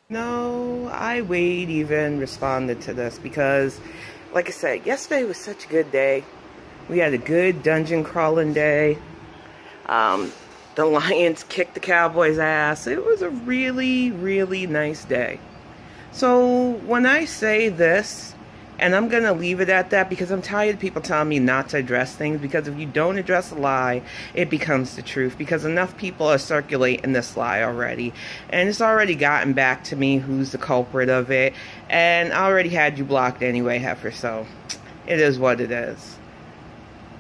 No, I Wade even responded to this because, like I said, yesterday was such a good day. We had a good dungeon crawling day. The Lions kicked the Cowboys' ass. It was a really, really nice day. So when I say this, and I'm going to leave it at that because I'm tired of people telling me not to address things, because if you don't address a lie, it becomes the truth, because enough people are circulating this lie already. And it's already gotten back to me who's the culprit of it. And I already had you blocked anyway, heifer, so it is what it is.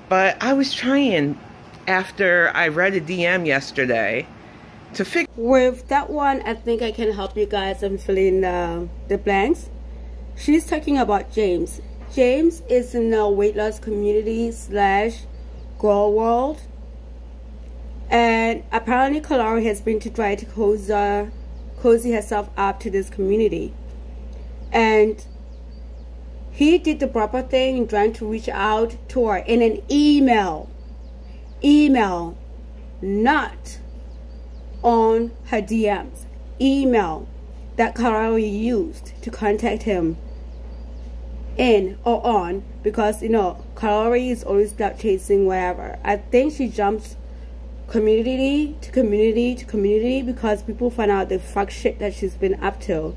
But I was trying, after I read a DM yesterday, to fix. With that one, I think I can help you guys and fill in the blanks. She's talking about James. James is in a weight loss community / girl world. And apparently Kalari has been to try to cozy herself up to this community. And he did the proper thing in trying to reach out to her in an email. Not on her DMs. Email that Kalari used to contact him in or on, because you know Kalari is always clout chasing wherever. I think she jumps community to community to community because people find out the fuck shit that she's been up to,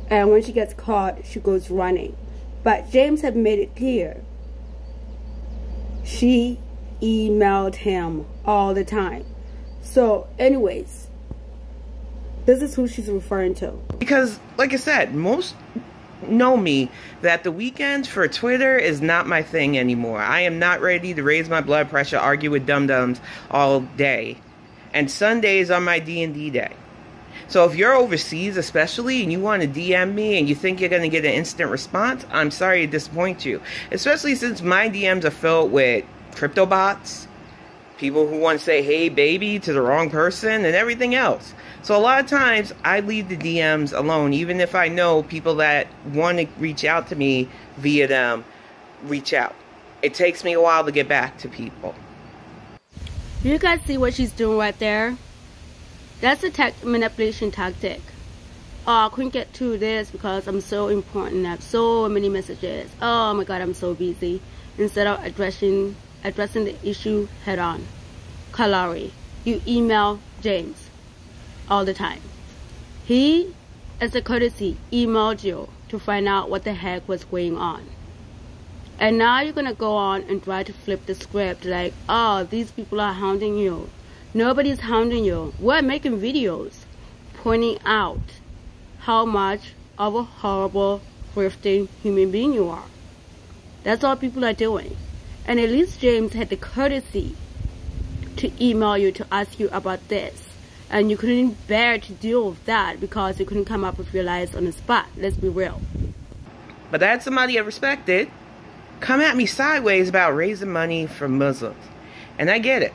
and when she gets caught she goes running. But James had made it clear she emailed him all the time. So anyways, this is who she's referring to. Because like I said, most know me that the weekends for Twitter is not my thing anymore. I am not ready to raise my blood pressure, argue with dum-dums all day. And Sundays are my D&D day. So if you're overseas especially and you want to DM me and you think you're going to get an instant response, I'm sorry to disappoint you. Especially since my DMs are filled with crypto bots, people who want to say hey baby to the wrong person, and everything else. So a lot of times I leave the DMs alone, even if I know people that want to reach out to me via them reach out. It takes me a while to get back to people. You guys see what she's doing right there? That's a manipulation tactic. Oh, I couldn't get to this because I'm so important. I have so many messages. Oh my god, I'm so busy. Instead of addressing the issue head on. Kalari, you email James all the time. He, as a courtesy, emailed you to find out what the heck was going on. And now you're gonna go on and try to flip the script like, oh, these people are hounding you. Nobody's hounding you. We're making videos pointing out how much of a horrible, thrifting human being you are. That's all people are doing. And at least James had the courtesy to email you to ask you about this. And you couldn't bear to deal with that because you couldn't come up with your lies on the spot. Let's be real. But that's somebody I respected. Come at me sideways about raising money for Muslims. And I get it.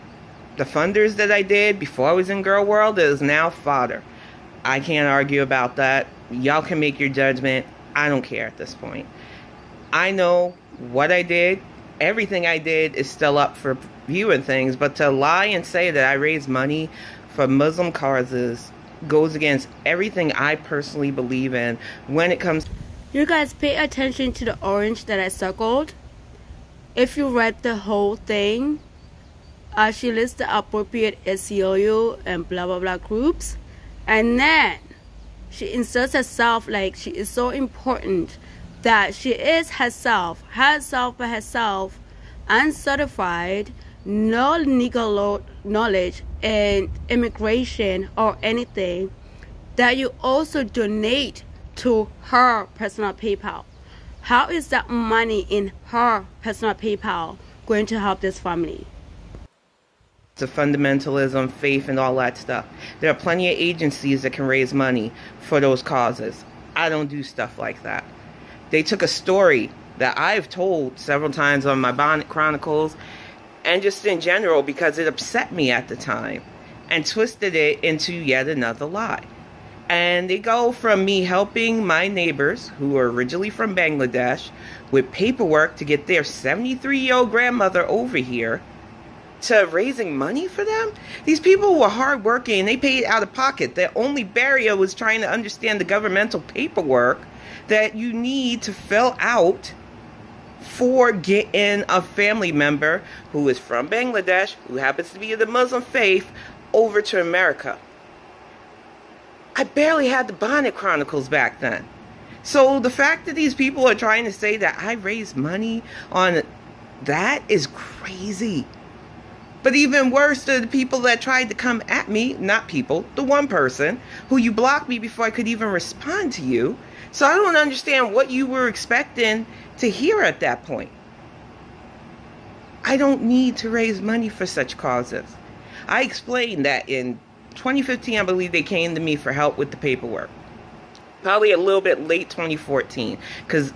The funders that I did before I was in Girl World is now fodder. I can't argue about that. Y'all can make your judgment. I don't care at this point. I know what I did. Everything I did is still up for view and things. But to lie and say that I raised money for Muslim causes goes against everything I personally believe in when it comes. You guys pay attention to the orange that I circled. If you read the whole thing, she lists the appropriate SEO and blah blah blah groups, and then she inserts herself like she is so important that she is herself by herself, uncertified, no legal knowledge in immigration or anything, that you also donate to her personal PayPal. How is that money in her personal PayPal going to help this family? To fundamentalism, faith, and all that stuff. There are plenty of agencies that can raise money for those causes. I don't do stuff like that. They took a story that I've told several times on my Bonnet Chronicles, and just in general because it upset me at the time, and twisted it into yet another lie. And they go from me helping my neighbors, who are originally from Bangladesh, with paperwork to get their 73-year-old grandmother over here, to raising money for them. These people were hardworking. They paid out of pocket. The only barrier was trying to understand the governmental paperwork that you need to fill out for getting a family member who is from Bangladesh, who happens to be of the Muslim faith, over to America. I barely had the Bonnet Chronicles back then. So the fact that these people are trying to say that I raised money on that is crazy. But even worse, the people that tried to come at me, not people, the one person who you blocked me before I could even respond to you. So I don't understand what you were expecting to hear at that point. I don't need to raise money for such causes. I explained that in 2015, I believe they came to me for help with the paperwork. Probably a little bit late 2014, because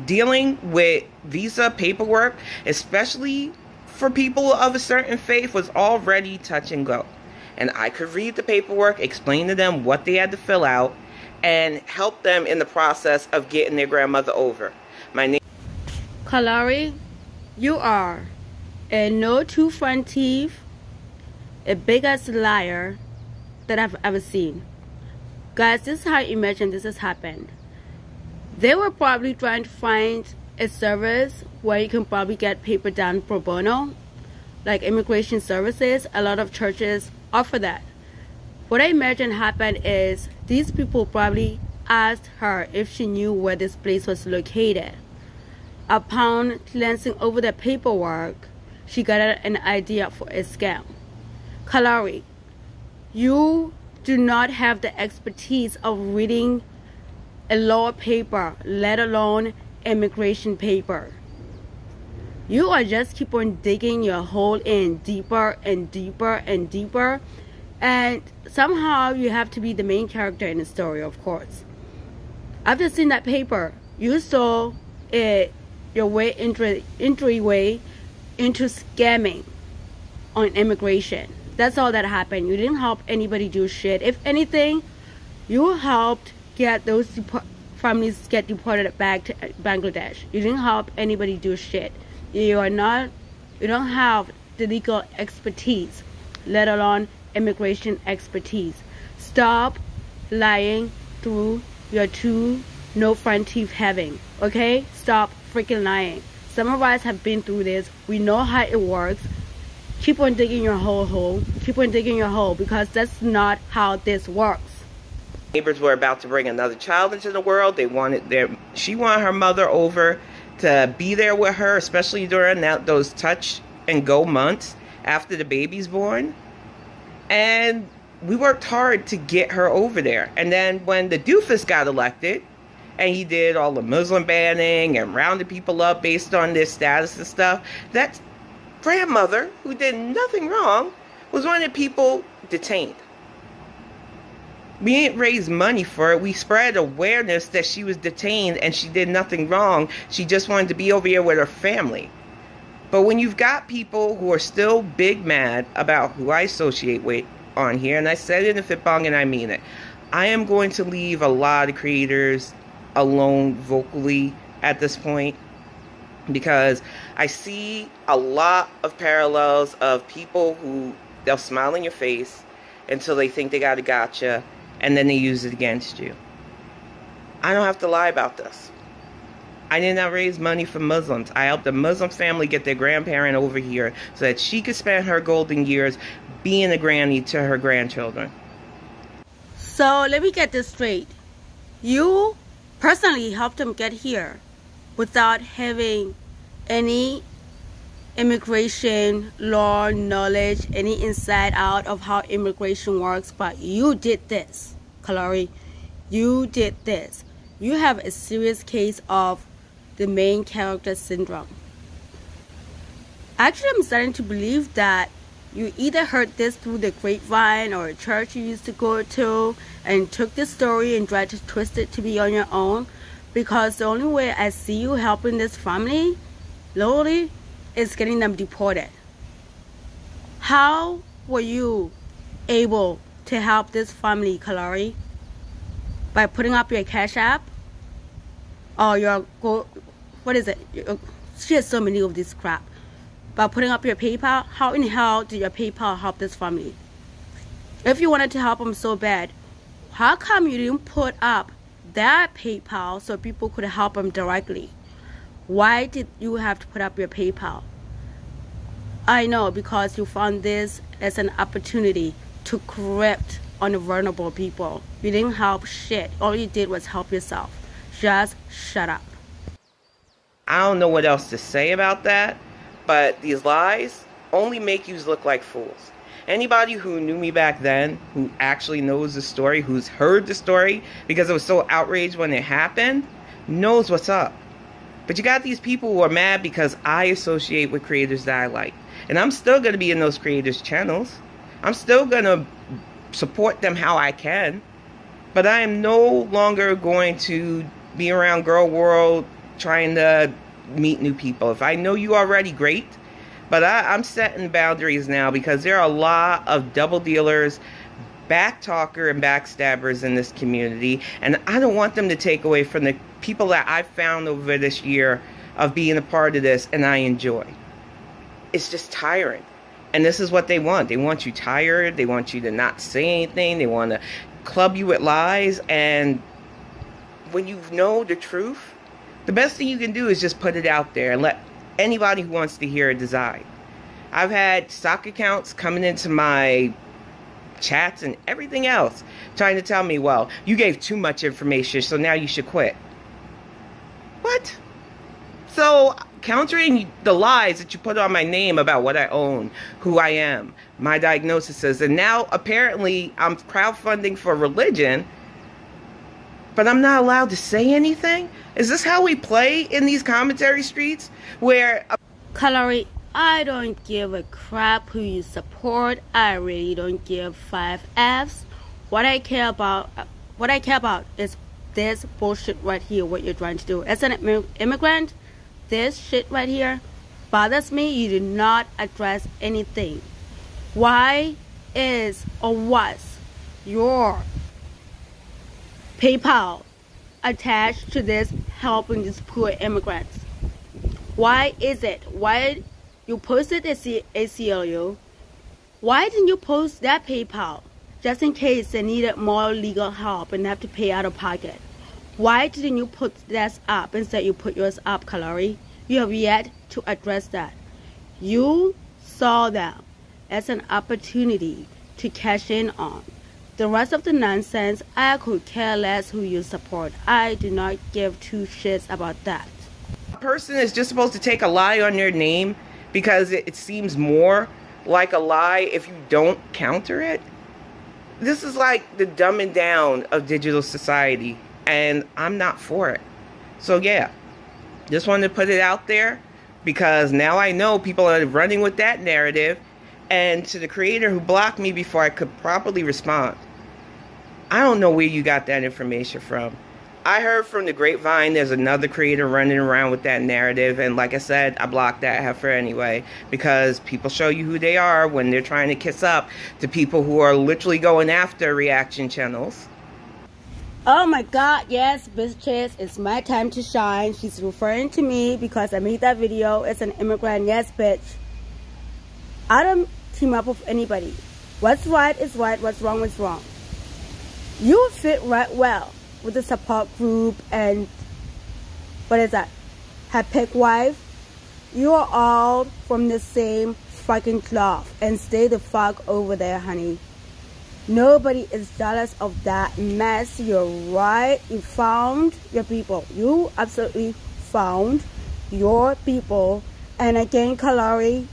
dealing with visa paperwork, especially for people of a certain faith, was already touch and go. And I could read the paperwork, explain to them what they had to fill out, and help them in the process of getting their grandmother over. My name Kalari, you are a no two front teeth, a biggest liar that I've ever seen. Guys, this is how I imagine this has happened. They were probably trying to find a service where you can probably get paper done pro bono, like immigration services. A lot of churches offer that. What I imagine happened is these people probably asked her if she knew where this place was located. Upon glancing over the paperwork, she got an idea for a scam. Kalari, you do not have the expertise of reading a law paper, let alone immigration paper. You are just keep on digging your hole in deeper and deeper and deeper, and somehow you have to be the main character in the story, of course. After seeing that paper, you saw it your entryway into scamming on immigration. That's all that happened. You didn't help anybody do shit. If anything, you helped get those families get deported back to Bangladesh. You didn't help anybody do shit. You don't have the legal expertise, let alone immigration expertise. Stop lying through your two no front teeth having. Okay? Stop freaking lying. Some of us have been through this. We know how it works. Keep on digging your hole. Keep on digging your hole, because that's not how this works. Neighbors were about to bring another child into the world. She wanted her mother over to be there with her, especially during those touch and go months after the baby's born. And we worked hard to get her over there. And then when the doofus got elected, and he did all the Muslim banning and rounded people up based on their status and stuff, that grandmother, who did nothing wrong, was one of the people detained. We didn't raise money for it. We spread awareness that she was detained and she did nothing wrong. She just wanted to be over here with her family. But when you've got people who are still big mad about who I associate with on here, and I said it in Fitbong and I mean it, I am going to leave a lot of creators alone vocally at this point, because I see a lot of parallels of people who they'll smile in your face until they think they got a gotcha, and then they use it against you. I don't have to lie about this. I did not raise money for Muslims. I helped a Muslim family get their grandparent over here so that she could spend her golden years being a granny to her grandchildren. So let me get this straight. You personally helped them get here without having any immigration law knowledge, any inside out of how immigration works, but you did this, Kalari. You did this. You have a serious case of the main character syndrome. Actually, I'm starting to believe that you either heard this through the grapevine or a church you used to go to and took this story and tried to twist it to be on your own, because the only way I see you helping this family, literally, is getting them deported. How were you able to help this family, Kalari? By putting up your Cash App? Or your, what is it? She has so many of this crap. by putting up your PayPal? How in hell did your PayPal help this family? If you wanted to help them so bad, how come you didn't put up that PayPal so people could help them directly? Why did you have to put up your PayPal? I know, because you found this as an opportunity to corrupt on the vulnerable people. You didn't help shit. All you did was help yourself. Just shut up. I don't know what else to say about that, but these lies only make you look like fools. Anybody who knew me back then, who actually knows the story, who's heard the story, because it was so outraged when it happened, knows what's up. But you got these people who are mad because I associate with creators that I like. And I'm still going to be in those creators' channels. I'm still going to support them how I can. But I am no longer going to be around Girl World trying to meet new people. If I know you already, great. But I'm setting boundaries now, because there are a lot of double dealers, backtalker and backstabbers in this community. And I don't want them to take away from the people that I've found over this year of being a part of this and I enjoy. It's just tiring. And this is what they want. They want you tired. They want you to not say anything. They want to club you with lies. And when you know the truth, the best thing you can do is just put it out there and let anybody who wants to hear it decide. I've had stock accounts coming into my chats and everything else trying to tell me, well, you gave too much information, so now you should quit. What? So, countering the lies that you put on my name about what I own, who I am, my diagnoses, and now apparently I'm crowdfunding for religion, but I'm not allowed to say anything? Is this how we play in these commentary streets? Where... Kalari, I don't give a crap who you support. I really don't give 5 Fs. What I care about is this bullshit right here, what you're trying to do. As an immigrant, this shit right here bothers me. You did not address anything. Why is or was your PayPal attached to this helping these poor immigrants? Why is it? Why you posted ACLU? Why didn't you post that PayPal just in case they needed more legal help and have to pay out of pocket? Why didn't you put that up? Instead you put yours up, Kalari. You have yet to address that. You saw that as an opportunity to cash in on. The rest of the nonsense, I could care less who you support. I do not give 2 shits about that. A person is just supposed to take a lie on your name because it seems more like a lie if you don't counter it. This is like the dumbing down of digital society, and I'm not for it. So yeah, just wanted to put it out there because now I know people are running with that narrative. And to the creator who blocked me before I could properly respond, I don't know where you got that information from. I heard from the grapevine there's another creator running around with that narrative, and like I said, I blocked that heifer anyway, because people show you who they are when they're trying to kiss up to people who are literally going after reaction channels. Oh my god, yes, bitches, it's my time to shine. She's referring to me because I made that video as an immigrant. Yes, bitch. I don't team up with anybody. What's right is right, what's wrong is wrong. You fit right well with the support group and what is that? Happy wife. You are all from the same fucking cloth, and stay the fuck over there, honey. Nobody is jealous of that mess. You're right. You found your people. You absolutely found your people. And again, Kalari,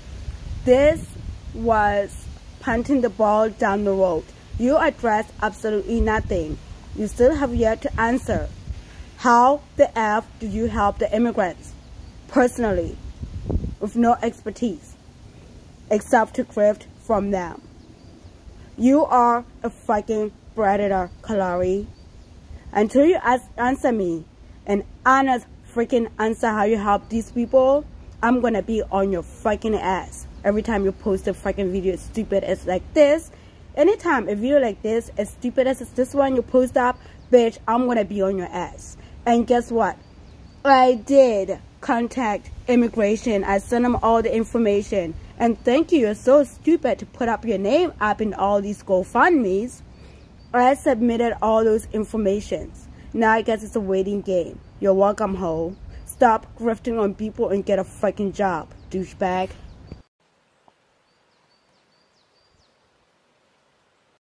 this was punting the ball down the road. You addressed absolutely nothing. You still have yet to answer. How the F did you help the immigrants personally with no expertise except to grift from them? You are a fucking predator, Kalari. Until you answer me an honest freaking answer how you help these people, I'm gonna be on your fucking ass. Every time you post a fucking video as stupid as like this, anytime a video like this, as stupid as this one you post up, bitch, I'm gonna be on your ass. And guess what? I did. contact immigration. I sent them all the information. And thank you. You're so stupid to put up your name up in all these GoFundMes. I submitted all those informations. Now I guess it's a waiting game. You're welcome, ho. Stop grifting on people and get a fucking job, douchebag.